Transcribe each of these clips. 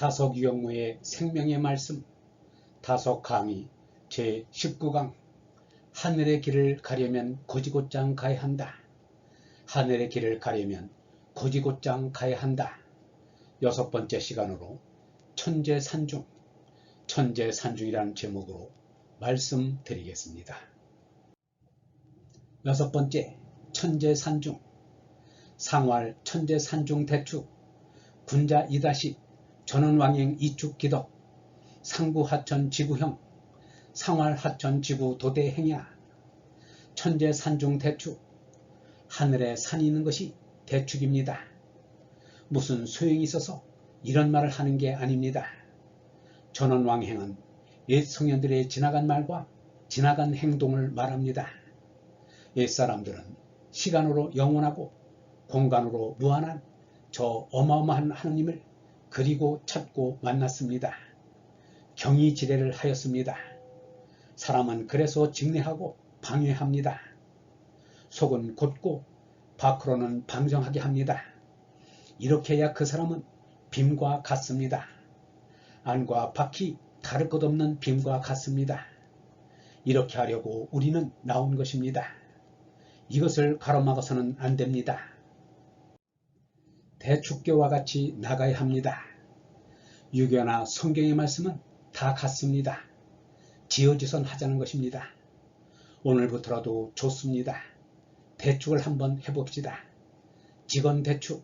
다속 유영모의 생명의 말씀 다속 강의 제19강 하늘의 길을 가려면 고지곳장 가야 한다. 하늘의 길을 가려면 고지곳장 가야 한다. 6번째 시간으로 천재산중, 천재산중이라는 제목으로 말씀드리겠습니다. 6번째 천재산중, 상활 천재산중 대축, 군자 2-10, 전원왕행 이축 기덕, 상부 하천 지구형, 상활 하천 지구 도대행야. 천재산중 대축, 하늘에 산이 있는 것이 대축입니다. 무슨 소용이 있어서 이런 말을 하는 게 아닙니다. 전원왕행은 옛 성현들의 지나간 말과 지나간 행동을 말합니다. 옛 사람들은 시간으로 영원하고 공간으로 무한한 저 어마어마한 하느님을 그리고 찾고 만났습니다. 경이지례를 하였습니다. 사람은 그래서 직내하고 방해합니다. 속은 곧고 밖으로는 방정하게 합니다. 이렇게 해야 그 사람은 빔과 같습니다. 안과 밖이 다를 것 없는 빔과 같습니다. 이렇게 하려고 우리는 나온 것입니다. 이것을 가로막아서는 안 됩니다. 대축교와 같이 나가야 합니다. 유교나 성경의 말씀은 다 같습니다. 지어지선 하자는 것입니다. 오늘부터라도 좋습니다. 대축을 한번 해봅시다. 직언대축,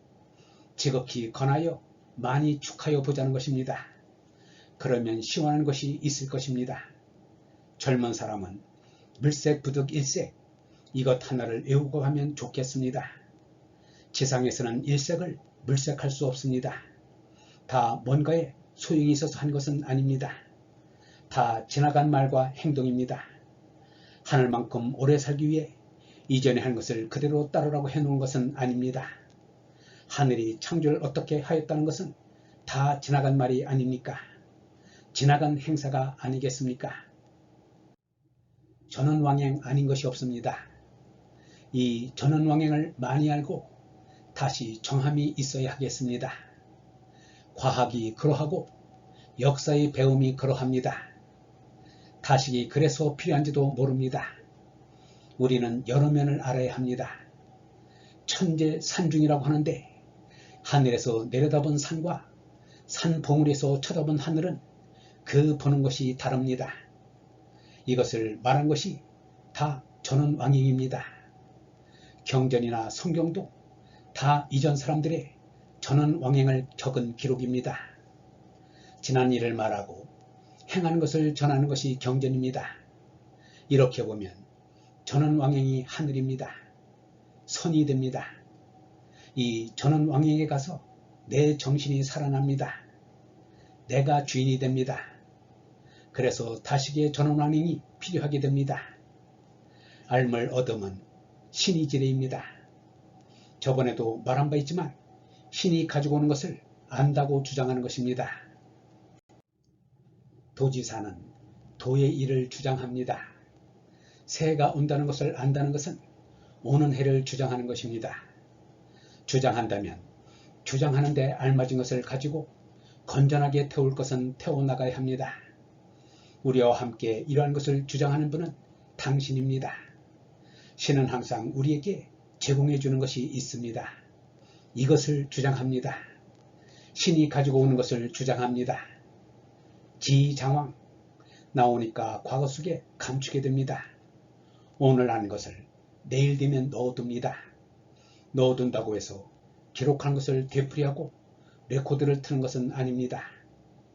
지극히 권하여 많이 축하여 보자는 것입니다. 그러면 시원한 것이 있을 것입니다. 젊은 사람은 물색 부득 일색, 이것 하나를 외우고 가면 좋겠습니다. 지상에서는 일색을 물색할 수 없습니다. 다 뭔가에 소용이 있어서 한 것은 아닙니다. 다 지나간 말과 행동입니다. 하늘만큼 오래 살기 위해 이전에 한 것을 그대로 따르라고 해놓은 것은 아닙니다. 하늘이 창조를 어떻게 하였다는 것은 다 지나간 말이 아닙니까? 지나간 행사가 아니겠습니까? 전원왕행 아닌 것이 없습니다. 이 전원왕행을 많이 알고 다시 정함이 있어야 하겠습니다. 과학이 그러하고 역사의 배움이 그러합니다. 다식이 그래서 필요한지도 모릅니다. 우리는 여러 면을 알아야 합니다. 천재산중이라고 하는데 하늘에서 내려다본 산과 산 봉우리에서 쳐다본 하늘은 그 보는 것이 다릅니다. 이것을 말한 것이 다 전원왕행입니다. 경전이나 성경도 다 이전 사람들의 전원왕행을 적은 기록입니다. 지난 일을 말하고 행하는 것을 전하는 것이 경전입니다. 이렇게 보면 전원왕행이 하늘입니다. 선이 됩니다. 이 전원왕행에 가서 내 정신이 살아납니다. 내가 주인이 됩니다. 그래서 다시기의 전원왕행이 필요하게 됩니다. 알물 얻음은 신이 지례입니다. 저번에도 말한 바 있지만 신이 가지고 오는 것을 안다고 주장하는 것입니다. 도지사는 도의 일을 주장합니다. 새해가 온다는 것을 안다는 것은 오는 해를 주장하는 것입니다. 주장한다면 주장하는 데 알맞은 것을 가지고 건전하게 태울 것은 태워나가야 합니다. 우리와 함께 이러한 것을 주장하는 분은 당신입니다. 신은 항상 우리에게 제공해 주는 것이 있습니다. 이것을 주장합니다. 신이 가지고 오는 것을 주장합니다. 지장왕, 나오니까 과거 속에 감추게 됩니다. 오늘 하는 것을 내일 되면 넣어둡니다. 넣어둔다고 해서 기록한 것을 되풀이하고 레코드를 트는 것은 아닙니다.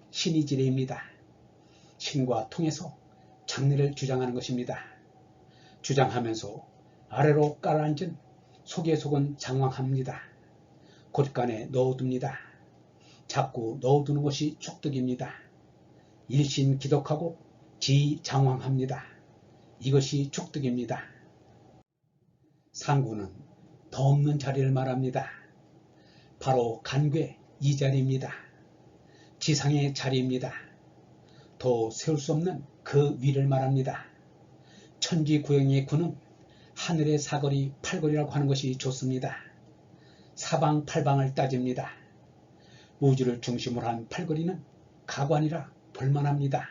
신이 지례입니다. 신과 통해서 장래를 주장하는 것입니다. 주장하면서 아래로 깔아앉은 속의 속은 장황합니다. 곳간에 넣어둡니다. 자꾸 넣어두는 것이 축득입니다. 일신 기덕하고 지장황합니다. 이것이 축득입니다. 상구는 더 없는 자리를 말합니다. 바로 간괴 이 자리입니다. 지상의 자리입니다. 더 세울 수 없는 그 위를 말합니다. 천지구영의 구는 하늘의 사거리 팔거리라고 하는 것이 좋습니다. 사방팔방을 따집니다. 우주를 중심으로 한 팔걸이는 가관이라 볼만합니다.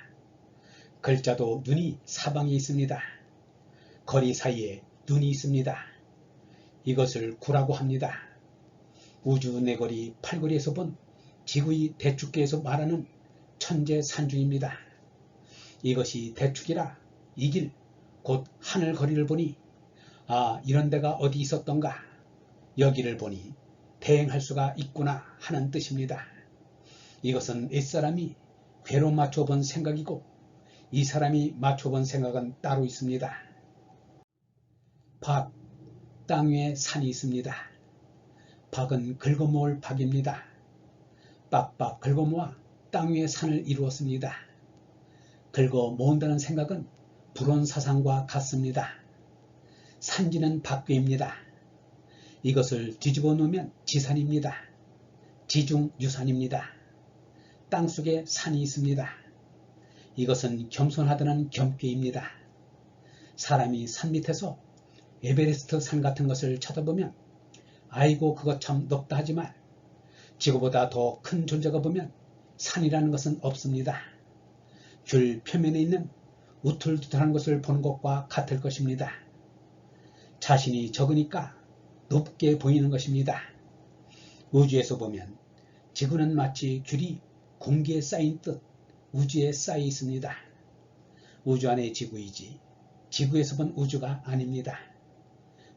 글자도 눈이 사방에 있습니다. 거리 사이에 눈이 있습니다. 이것을 구라고 합니다. 우주 네거리 팔거리에서 본 지구의 대축계에서 말하는 천재산중입니다. 이것이 대축이라 이 길 곧 하늘 거리를 보니 아, 이런 데가 어디 있었던가, 여기를 보니 대행할 수가 있구나 하는 뜻입니다. 이것은 옛사람이 괴로 맞춰본 생각이고 이 사람이 맞춰본 생각은 따로 있습니다. 박, 땅 위에 산이 있습니다. 박은 긁어모을 박입니다. 빡빡 긁어모아 땅 위에 산을 이루었습니다. 긁어 모은다는 생각은 불온 사상과 같습니다. 산지는 박괴입니다. 이것을 뒤집어 놓으면 지산입니다. 지중유산입니다. 땅속에 산이 있습니다. 이것은 겸손하다는 겸괴입니다. 사람이 산 밑에서 에베레스트 산 같은 것을 쳐다보면 아이고 그것 참 높다 하지만 지구보다 더 큰 존재가 보면 산이라는 것은 없습니다. 귤 표면에 있는 우툴투툴한 것을 보는 것과 같을 것입니다. 자신이 적으니까 높게 보이는 것입니다. 우주에서 보면 지구는 마치 귤이 공기에 쌓인 듯 우주에 쌓여 있습니다. 우주 안의 지구이지 지구에서 본 우주가 아닙니다.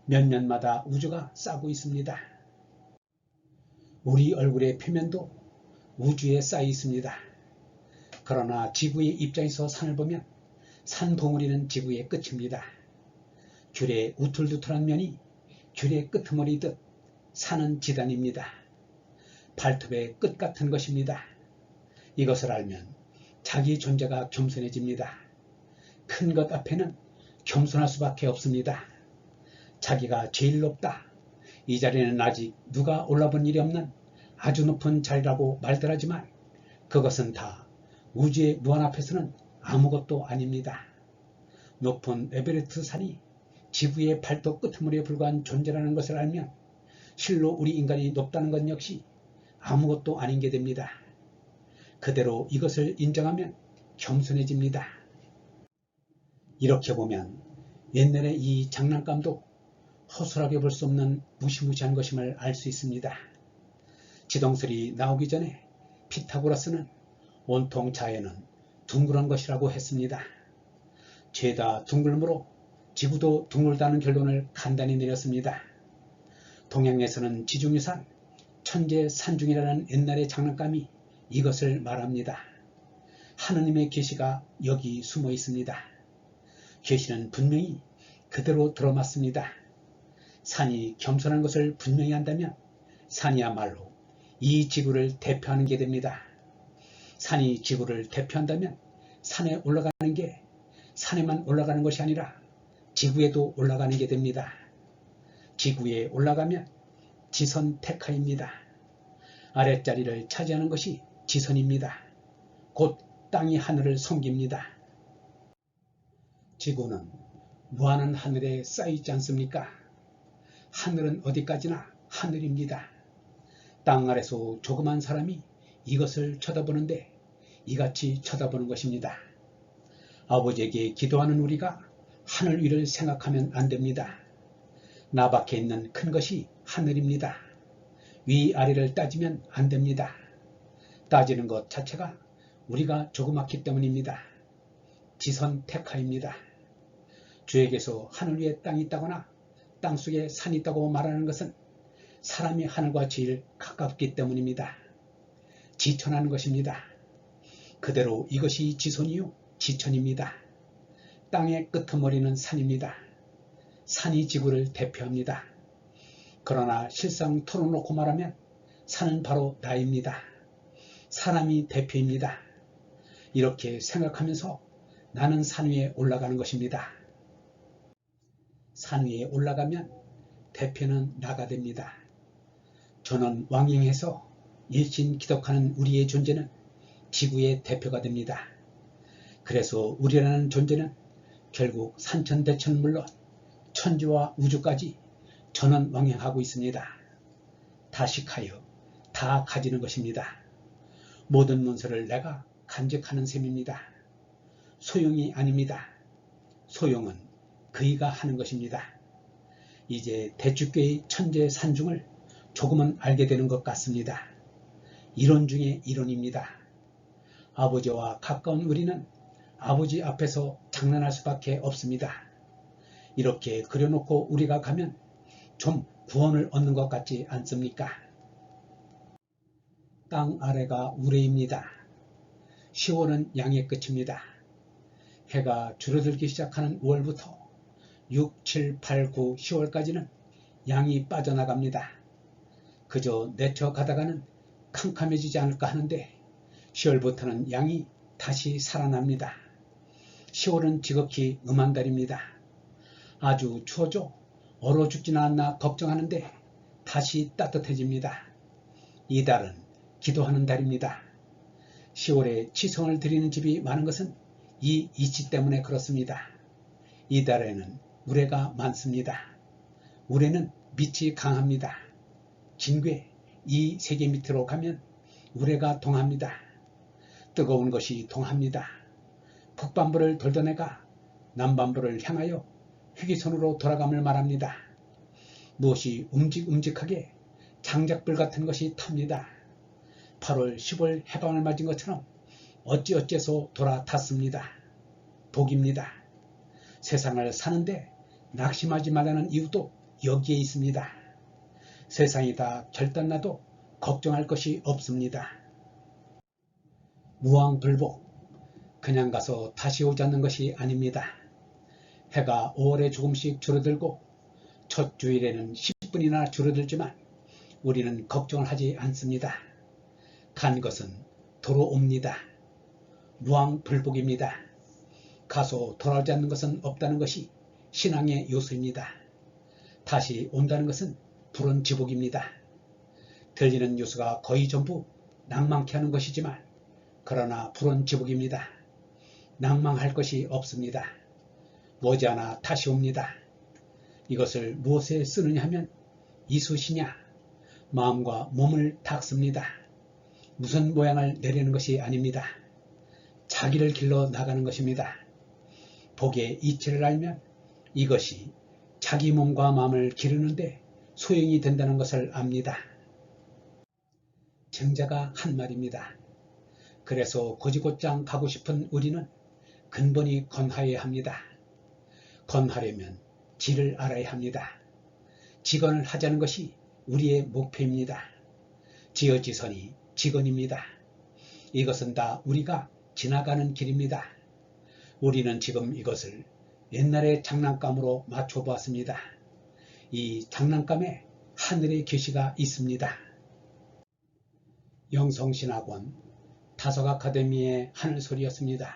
몇 년마다 우주가 싸고 있습니다. 우리 얼굴의 표면도 우주에 쌓여 있습니다. 그러나 지구의 입장에서 산을 보면 산 봉우리는 지구의 끝입니다. 귤의 우툴투툴한 면이 귤의 끄트머리듯 산은 지단입니다. 발톱의 끝 같은 것입니다. 이것을 알면 자기 존재가 겸손해집니다. 큰 것 앞에는 겸손할 수밖에 없습니다. 자기가 제일 높다. 이 자리는 아직 누가 올라본 일이 없는 아주 높은 자리라고 말들 하지만 그것은 다 우주의 무한 앞에서는 아무것도 아닙니다. 높은 에베레스트 산이 지구의 발톱 끄트머리에 불과한 존재라는 것을 알면 실로 우리 인간이 높다는 것 역시 아무것도 아닌 게 됩니다. 그대로 이것을 인정하면 겸손해집니다. 이렇게 보면 옛날의 이 장난감도 허술하게 볼 수 없는 무시무시한 것임을 알 수 있습니다. 지동설이 나오기 전에 피타고라스는 온통 자연은 둥그런 것이라고 했습니다. 죄다 둥글므로 지구도 둥글다는 결론을 간단히 내렸습니다. 동양에서는 지중유산, 천재산중이라는 옛날의 장난감이 이것을 말합니다. 하느님의 계시가 여기 숨어 있습니다. 계시는 분명히 그대로 들어맞습니다. 산이 겸손한 것을 분명히 한다면 산이야말로 이 지구를 대표하는 게 됩니다. 산이 지구를 대표한다면 산에 올라가는 게 산에만 올라가는 것이 아니라 지구에도 올라가는 게 됩니다. 지구에 올라가면 지선 테카입니다. 아랫자리를 차지하는 것이 지선입니다. 곧 땅이 하늘을 섬깁니다. 지구는 무한한 하늘에 쌓이지 않습니까? 하늘은 어디까지나 하늘입니다. 땅 아래서 조그만 사람이 이것을 쳐다보는데 이같이 쳐다보는 것입니다. 아버지에게 기도하는 우리가 하늘 위를 생각하면 안 됩니다. 나 밖에 있는 큰 것이 하늘입니다. 위아래를 따지면 안 됩니다. 따지는 것 자체가 우리가 조그맣기 때문입니다. 지선 테카입니다. 주에게서 하늘 위에 땅이 있다거나 땅속에 산이 있다고 말하는 것은 사람이 하늘과 제일 가깝기 때문입니다. 지천하는 것입니다. 그대로 이것이 지선이요 지천입니다. 땅의 끄트머리는 산입니다. 산이 지구를 대표합니다. 그러나 실상 털어놓고 말하면 산은 바로 나입니다. 사람이 대표입니다. 이렇게 생각하면서 나는 산 위에 올라가는 것입니다. 산 위에 올라가면 대표는 나가 됩니다. 저는 왕행해서 일신 기독하는 우리의 존재는 지구의 대표가 됩니다. 그래서 우리라는 존재는 결국 산천대천은 물론 천지와 우주까지 전원 왕행하고 있습니다. 다식하여 다 가지는 것입니다. 모든 문서를 내가 간직하는 셈입니다. 소용이 아닙니다. 소용은 그이가 하는 것입니다. 이제 대축교의 천재 산중을 조금은 알게 되는 것 같습니다. 이론 중에 이론입니다. 아버지와 가까운 우리는 아버지 앞에서 장난할 수밖에 없습니다. 이렇게 그려놓고 우리가 가면 좀 구원을 얻는 것 같지 않습니까? 땅 아래가 우레입니다. 10월은 양의 끝입니다. 해가 줄어들기 시작하는 5월부터 6, 7, 8, 9, 10월까지는 양이 빠져나갑니다. 그저 내쳐가다가는 캄캄해지지 않을까 하는데 10월부터는 양이 다시 살아납니다. 10월은 지극히 음한 달입니다. 아주 추워져 얼어 죽지는 않나 걱정하는데 다시 따뜻해집니다. 이 달은 기도하는 달입니다. 10월에 치성을 드리는 집이 많은 것은 이 이치 때문에 그렇습니다. 이 달에는 우레가 많습니다. 우레는 밑이 강합니다. 진괴, 이 세계 밑으로 가면 우레가 동합니다. 뜨거운 것이 동합니다. 북반부를 돌던 애가 남반부를 향하여 휴기선으로 돌아감을 말합니다. 무엇이 움직하게 장작불 같은 것이 탑니다. 8월 10월 해방을 맞은 것처럼 어찌어째서 돌아탔습니다. 복입니다. 세상을 사는데 낙심하지 말라는 이유도 여기에 있습니다. 세상이 다 결단나도 걱정할 것이 없습니다. 무왕불복, 그냥 가서 다시 오지 않는 것이 아닙니다. 해가 5월에 조금씩 줄어들고 첫 주일에는 10분이나 줄어들지만 우리는 걱정을 하지 않습니다. 간 것은 도로 옵니다. 무왕불복입니다. 가서 돌아오지 않는 것은 없다는 것이 신앙의 요소입니다. 다시 온다는 것은 푸른 지복입니다. 들리는 요소가 거의 전부 낭망케 하는 것이지만 그러나 푸른 지복입니다. 낭망할 것이 없습니다. 머지않아 다시 옵니다. 이것을 무엇에 쓰느냐 하면 이쑤시냐, 마음과 몸을 닦습니다. 무슨 모양을 내리는 것이 아닙니다. 자기를 길러 나가는 것입니다. 복의 이치를 알면 이것이 자기 몸과 마음을 기르는데 소용이 된다는 것을 압니다. 정자가 한 말입니다. 그래서 고지곧장 가고 싶은 우리는 근본이 건하여야 합니다. 건하려면 지를 알아야 합니다. 직언을 하자는 것이 우리의 목표입니다. 지어지선이 직언입니다. 이것은 다 우리가 지나가는 길입니다. 우리는 지금 이것을 옛날의 장난감으로 맞춰보았습니다. 이 장난감에 하늘의 계시가 있습니다. 영성신학원 다석아카데미의 하늘소리였습니다.